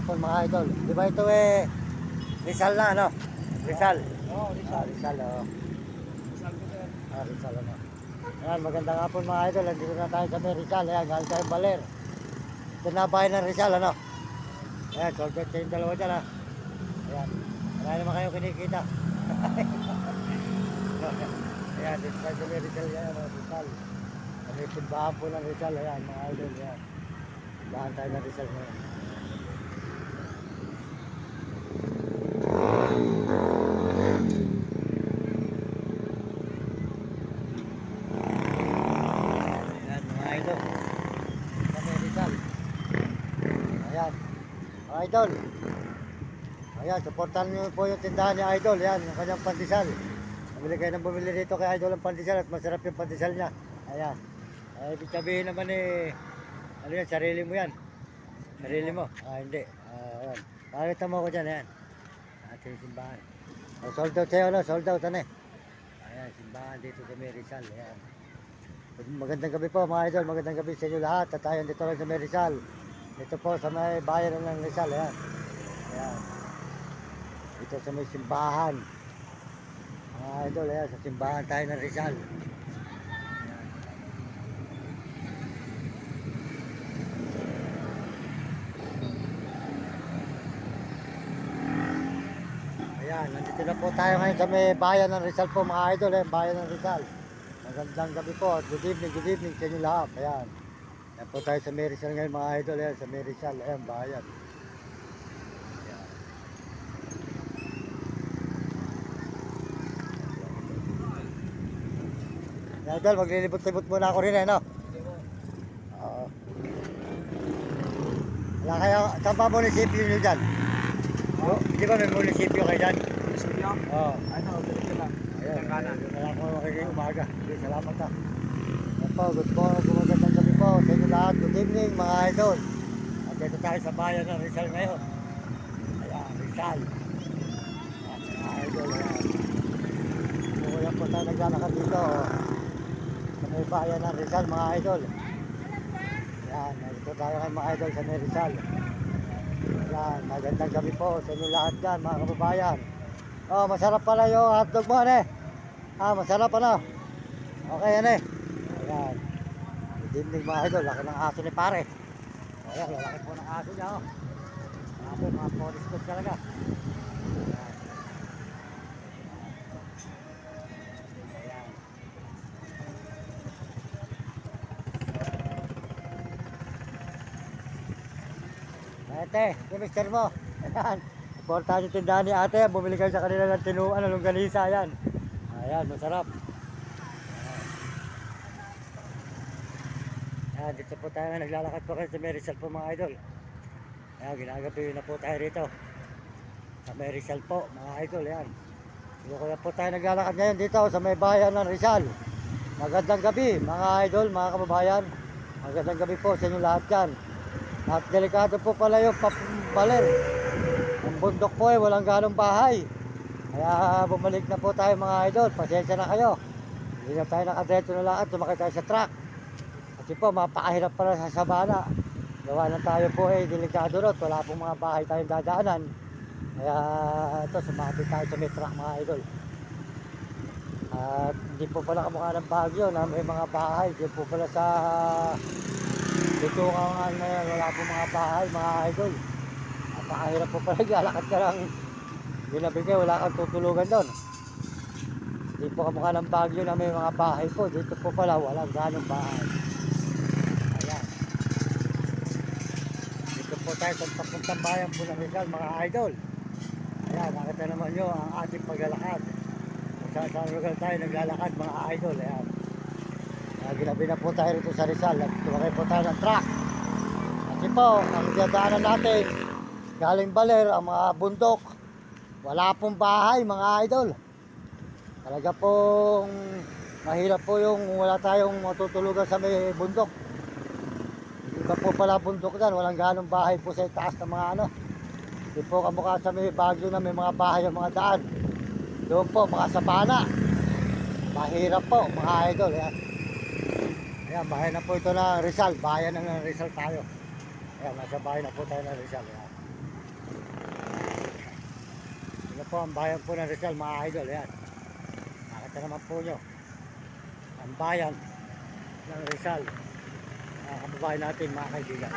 hapon mga idol. Di ba ito Rizal na ano? Rizal. Oo, Rizal. Rizal oh. Rizal ko sir. Rizal ano. Ayan, magandang hapon mga idol. Nandito na tayo sa may Rizal. Ayan, galing tayo Baler. Ito na bahay ng Rizal ano. Ayan, soldier sa yung dalawa dyan ha. Ayan, marami naman kayo kinikita. Ayan, dito tayo sa may Rizal yan ano, Rizal. May simbahan po ng Rizal. Ayan, mga idol. Ayan. Simbahan tayo ng Rizal ngayon. Ayan mga idol, kami Rizal. Ayan mga idol, ayan, supportan nyo po yung tindahan ni Idol. Ayan, yung kanyang pandesal. Bumili kayo ng bumili dito kay Idol ang pandesal at masarap yung pandesal niya. Ayan, ay ibig sabihin naman ano yan, sarili mo yan. Sarili mo, hindi, ayan, pakita mo ko dyan. Ayan, ating simbahan. Sold out sa'yo, no? Sold out ano eh. Ayan, simbahan dito sa may Rizal. Ayan. Magandang gabi po mga idol, magandang gabi sa inyo lahat. At tayo dito lang sa may Rizal. Dito po sa may bayan ng Rizal. Ayan. Ayan. Dito sa may simbahan. Mga idol, ayan, sa simbahan tayo ng Rizal. Ayan. Ayan, nandito na po tayo ngayon sa may bayan ng Rizal po mga idol. Ayan, bayan ng Rizal. Magandang gabi po at good evening sa inyo lahat. Ayan. Ayan po tayo sa may Rizal ngayon mga idol. Ayan, sa may Rizal. Ayan, bayan. Ayan. Ayan, idol, maglilibot-libot muna ako rin no? Oo. Wala kayo, saan pa munisipyo nyo dyan? Di ba may munisipyo kayo dyan? Munisipyo? Oo. Ano, dito lang. Ayan, Kanan. wala ko makikita umaga. Okay, salamat ha. Ayan po, good morning, magandang gabi po sa inyo lahat. Good evening mga idol. At dito tayo sa bayan ng Rizal ngayon. Ayan, Rizal. Ayan, mga idol, ayan. Kaya po tayo naglalakad dito. Sa may bayan ng Rizal mga idol. Ayan, nandito tayo ngayon mga idol sa may Rizal. Ayan, magandang gabi po sa inyo lahat dyan mga kababayan. Oh, masarap pala yung hotdog mo, ano eh. Masarap ano. Okay, ano eh. Ayan. Good evening mga idol. Laki ng aso ni pare. Ayan, lalaki po ng aso niya, oh. Mga police dog talaga. Ayan. Ayan. Ate, yung mister mo. Ayan. Importante yung tindahan ni ate. Bumili kayo sa kanila ng tinuan, longganisa. Ayan. Ayan, masarap. Ayan, dito po tayo naglalakad po kayo sa may Rizal po mga idol. Ayan, ginagabi na po tayo rito. Sa may Rizal po mga idol. Ayan. Dito ko na po tayo naglalakad ngayon dito sa may bayan ng Rizal. Magandang gabi mga idol, mga kababayan. Magandang gabi po sa inyo lahat dyan. At delikado po pala yung Baler. Ang bundok po walang ganong bahay. Kaya bumalik na po tayo mga idol. Pasensya na kayo. Hindi na tayo nakadreto na lakad. Tumakay tayo sa truck. Kasi po mapakahirap pala sa sabana. Gawa na tayo po delikado rot. Wala pong mga bahay tayong dadaanan. Kaya ito sumabit tayo sa may truck mga idol. At hindi po pala kamukha ng Baguio na may mga bahay. Hindi po pala sa Tutungan na yan, wala po mga bahay mga idol. Napakahirap po pala, lalakad ka lang binabigay, wala kang tutulugan doon. Hindi po kamukha ng Baguio na may mga bahay po. Dito po pala walang ganong bahay. Ayan. Dito po tayo sa papuntang bayan po ng Rizal mga idol. Ayan, nakita naman nyo ang ating paglalakad. Kung saan lugar tayo naglalakad mga idol. Ayan. Ginabi na po tayo rito sa Rizal at tumakay po tayo ng truck. Kasi po, ang dadaanan natin galing Baler, ang mga bundok. Wala pong bahay mga idol. Talaga pong mahirap po yung wala tayong matutulugan sa may bundok. Iba po pala bundok yan, walang ganong bahay po sa itaas ng mga ano. Hindi po kamukha sa may Baguio na may mga bahay ang mga daan. Doon po mga sabana. Mahirap po mga idol. Ayan. Ayan, bahay na po ito na Rizal. Bayan ng Rizal tayo. Ayan, nasa bahay na po tayo ng Rizal. Ayan. po ang bayan po ng Rizal, mga idol. Ayan. Nakita naman po nyo. Ang bayan ng Rizal. Mga kababayan natin, mga kaibigan.